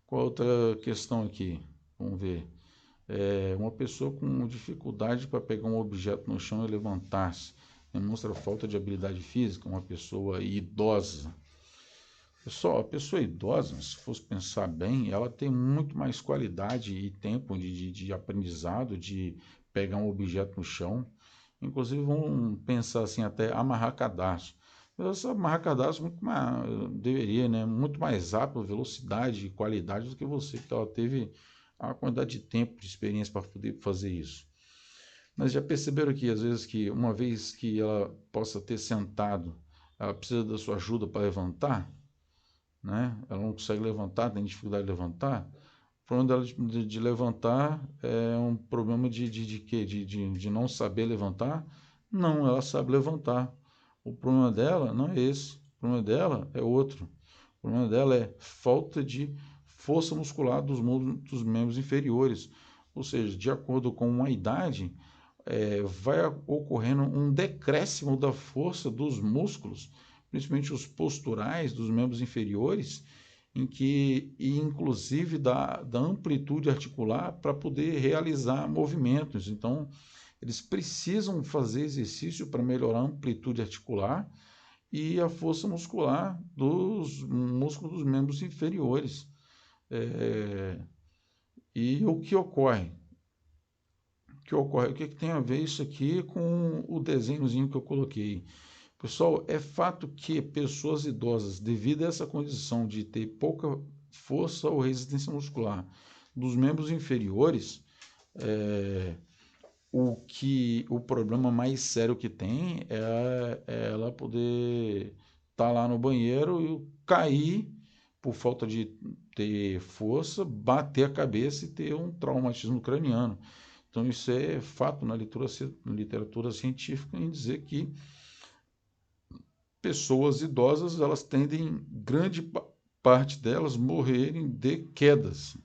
Qual outra questão aqui? Vamos ver. Uma pessoa com dificuldade para pegar um objeto no chão e levantar-se demonstra falta de habilidade física. Uma pessoa idosa. Pessoal, a pessoa idosa, se fosse pensar bem, ela tem muito mais qualidade e tempo de aprendizado, de pegar um objeto no chão. Inclusive, vamos pensar assim, até amarrar cadastro. Mas essa amarrar cadastro muito mais, deveria, né? Muito mais rápido, velocidade e qualidade do que você, que ela teve a quantidade de tempo, de experiência para poder fazer isso. Mas já perceberam que, às vezes, que uma vez que ela possa ter sentado, ela precisa da sua ajuda para levantar, né? Ela não consegue levantar, tem dificuldade de levantar. O problema dela de levantar é um problema de quê? De não saber levantar? Não, ela sabe levantar. O problema dela não é esse. O problema dela é outro. O problema dela é falta de força muscular dos membros inferiores. Ou seja, de acordo com a idade, vai ocorrendo um decréscimo da força dos músculos, principalmente os posturais dos membros inferiores, e inclusive da amplitude articular para poder realizar movimentos. Então, eles precisam fazer exercício para melhorar a amplitude articular e a força muscular dos músculos dos membros inferiores. E o que ocorre? O que tem a ver isso aqui com o desenhozinho que eu coloquei? Pessoal, é fato que pessoas idosas, devido a essa condição de ter pouca força ou resistência muscular dos membros inferiores, o problema mais sério que tem é ela poder estar lá no banheiro e cair por falta de ter força, bater a cabeça e ter um traumatismo craniano. Então, isso é fato na literatura científica em dizer que pessoas idosas, elas tendem, grande parte delas, morrerem de quedas.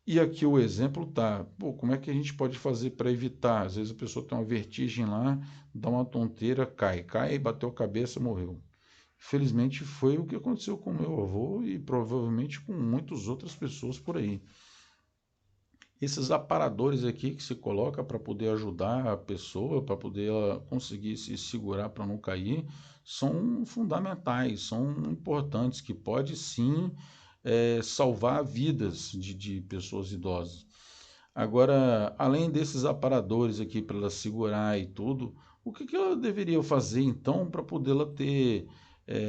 E aqui o exemplo tá, como é que a gente pode fazer para evitar? Às vezes a pessoa tem uma vertigem lá, dá uma tonteira, cai, bateu a cabeça, morreu. Felizmente foi o que aconteceu com meu avô e provavelmente com muitas outras pessoas por aí. Esses aparadores aqui que se coloca para poder ajudar a pessoa, para poder ela conseguir se segurar para não cair, são fundamentais, são importantes, que pode sim salvar vidas de pessoas idosas. Agora, além desses aparadores aqui para ela segurar e tudo, o que ela deveria fazer então para poder ela ter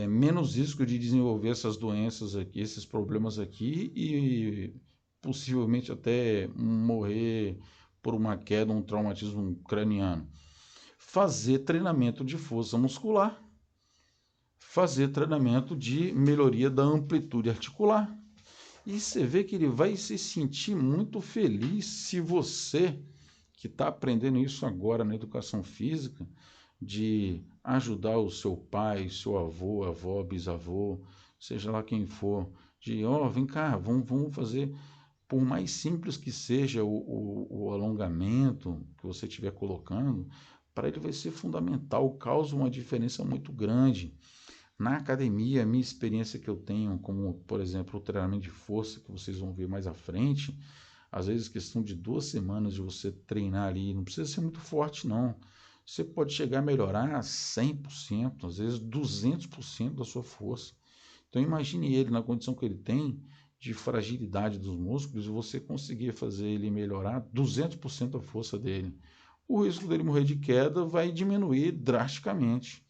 menos risco de desenvolver essas doenças aqui, esses problemas aqui e possivelmente até morrer por uma queda, um traumatismo craniano? Fazer treinamento de força muscular, fazer treinamento de melhoria da amplitude articular. E você vê que ele vai se sentir muito feliz se você, que está aprendendo isso agora na educação física, de ajudar o seu pai, seu avô, avó, bisavô, seja lá quem for, de, vem cá, vamos fazer, por mais simples que seja o alongamento que você estiver colocando, para ele vai ser fundamental, causa uma diferença muito grande. Na academia, a minha experiência que eu tenho, como, por exemplo, o treinamento de força, que vocês vão ver mais à frente, às vezes questão de 2 semanas de você treinar ali, não precisa ser muito forte, não. Você pode chegar a melhorar 100%, às vezes 200% da sua força. Então imagine ele na condição que ele tem de fragilidade dos músculos e você conseguir fazer ele melhorar 200% da força dele. O risco dele morrer de queda vai diminuir drasticamente,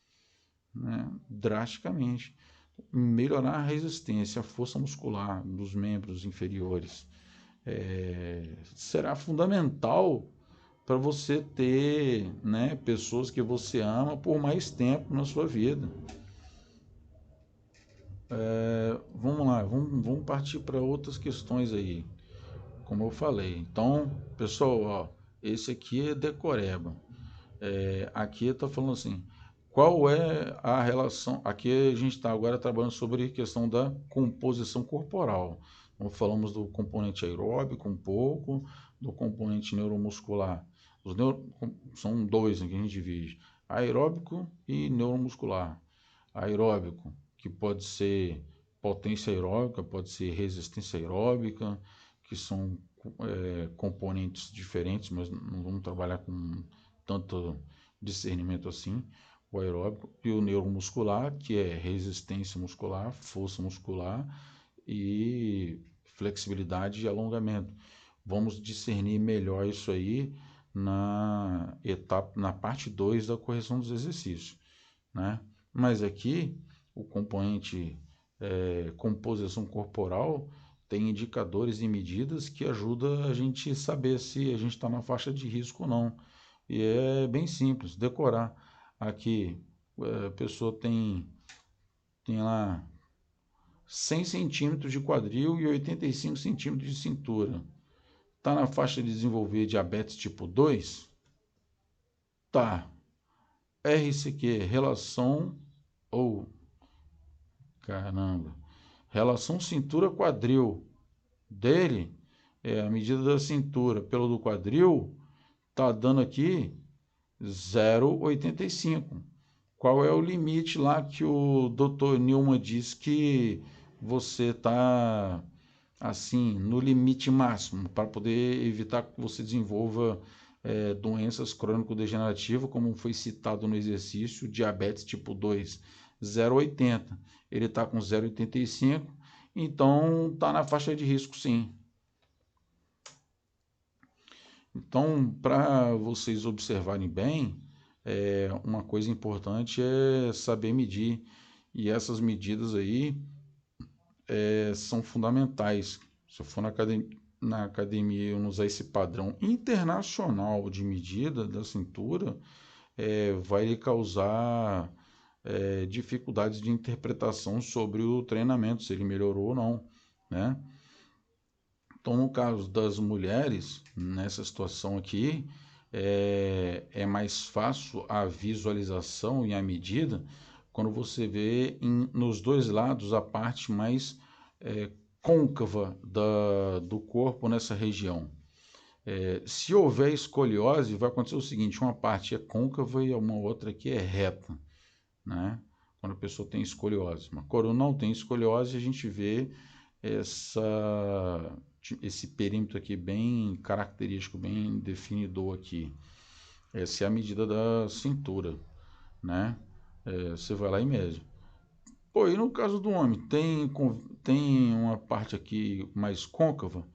né? Drasticamente. Melhorar a resistência, a força muscular dos membros inferiores será fundamental para você ter, né, pessoas que você ama por mais tempo na sua vida. Vamos lá, vamos partir para outras questões aí, como eu falei. Então, pessoal, ó, esse aqui é decoreba. Aqui está falando assim, qual é a relação? Aqui a gente está agora trabalhando sobre a questão da composição corporal. Então, falamos do componente aeróbico um pouco, do componente neuromuscular. São dois que a gente divide: aeróbico e neuromuscular. Aeróbico, que pode ser potência aeróbica, pode ser resistência aeróbica, que são componentes diferentes, mas não vamos trabalhar com tanto discernimento assim. O aeróbico e o neuromuscular, que é resistência muscular, força muscular e flexibilidade e alongamento. Vamos discernir melhor isso aí na parte 2 da correção dos exercícios, né? Mas aqui o componente composição corporal tem indicadores e medidas que ajudam a gente a saber se a gente está na faixa de risco ou não. E é bem simples, decorar. Aqui a pessoa tem lá 100 centímetros de quadril e 85 centímetros de cintura. Está na faixa de desenvolver diabetes tipo 2? Tá. RCQ, relação caramba. Relação cintura-quadril dele, a medida da cintura pelo do quadril, tá dando aqui 0,85. Qual é o limite lá que o Dr. Newman diz que você está assim no limite máximo para poder evitar que você desenvolva doenças crônico-degenerativas, como foi citado no exercício, diabetes tipo 2, 0,80. Ele está com 0,85, então está na faixa de risco, sim. Então, para vocês observarem bem, uma coisa importante é saber medir. E essas medidas aí são fundamentais. Se eu for na academia e usar esse padrão internacional de medida da cintura, vai lhe causar dificuldades de interpretação sobre o treinamento, se ele melhorou ou não, né? Então, no caso das mulheres, nessa situação aqui, é mais fácil a visualização e a medida quando você vê nos dois lados a parte mais côncava do corpo nessa região. Se houver escoliose, vai acontecer o seguinte: uma parte é côncava e uma outra aqui é reta, né? Quando a pessoa tem escoliose. Mas quando não tem escoliose, a gente vê esse perímetro aqui bem característico, bem definidor aqui. Essa é a medida da cintura, né? Você vai lá e mede. Pô, e no caso do homem, tem uma parte aqui mais côncava?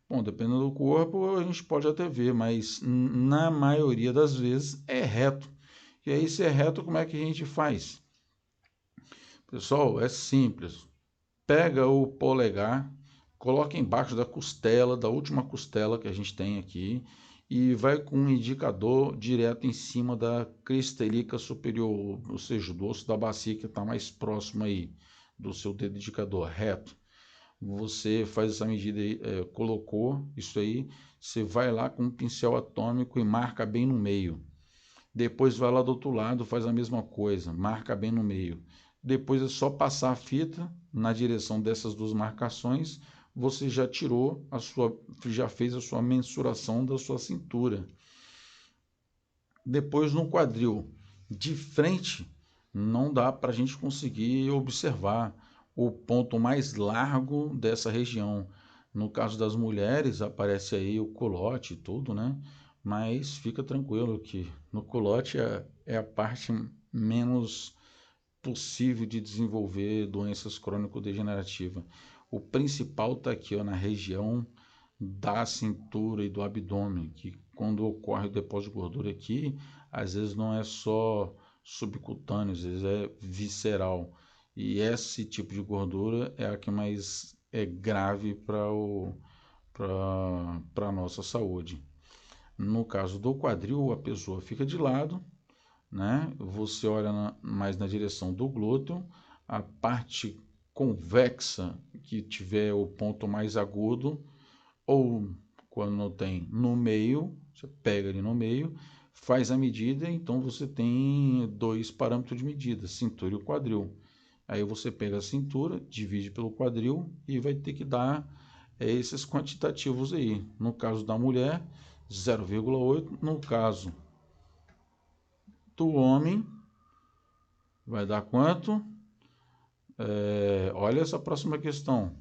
Bom, dependendo do corpo, a gente pode até ver, mas na maioria das vezes é reto. E aí, se é reto, como é que a gente faz? Pessoal, é simples. Pega o polegar, coloca embaixo da costela, da última costela que a gente tem aqui, e vai com um indicador direto em cima da crista ilíaca superior, ou seja, do osso da bacia que está mais próximo aí do seu dedo indicador, reto. Você faz essa medida aí, colocou isso aí, você vai lá com um pincel atômico e marca bem no meio. Depois vai lá do outro lado, faz a mesma coisa, marca bem no meio. Depois é só passar a fita na direção dessas duas marcações, você já já fez a sua mensuração da sua cintura. Depois no quadril, de frente, não dá para a gente conseguir observar o ponto mais largo dessa região. No caso das mulheres, aparece aí o culote e tudo, né? Mas fica tranquilo que no culote é a parte menos possível de desenvolver doenças crônico-degenerativas. O principal está aqui, ó, na região da cintura e do abdômen, que quando ocorre o depósito de gordura aqui, às vezes não é só subcutâneo, às vezes é visceral. E esse tipo de gordura é a que mais é grave para a nossa saúde. No caso do quadril, a pessoa fica de lado, né? Você olha mais na direção do glúteo, a parte convexa que tiver o ponto mais agudo, ou quando não tem no meio, você pega ali no meio, faz a medida, então você tem dois parâmetros de medida, cintura e o quadril. Aí você pega a cintura, divide pelo quadril e vai ter que dar esses quantitativos aí. No caso da mulher, 0,8. No caso do homem, vai dar quanto? Olha essa próxima questão.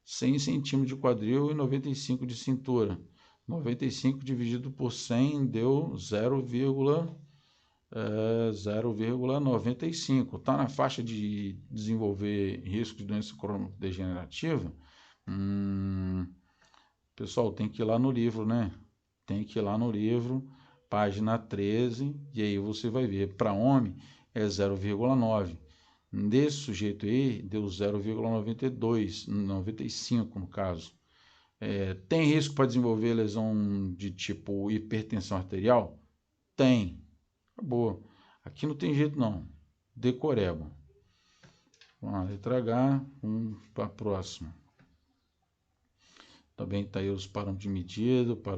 100 centímetros de quadril e 95 de cintura. 95 dividido por 100 deu 0,95. Está na faixa de desenvolver risco de doença crônico-degenerativa? Pessoal, tem que ir lá no livro, né? Tem que ir lá no livro, página 13, e aí você vai ver. Para homem é 0,9. Desse sujeito aí, deu 0,92, 95 no caso. Tem risco para desenvolver lesão de tipo hipertensão arterial? Tem. Acabou. Aqui não tem jeito não. Decoreba. Vamos lá, letra H, vamos para a próxima. Também está aí os parâmetros de medida,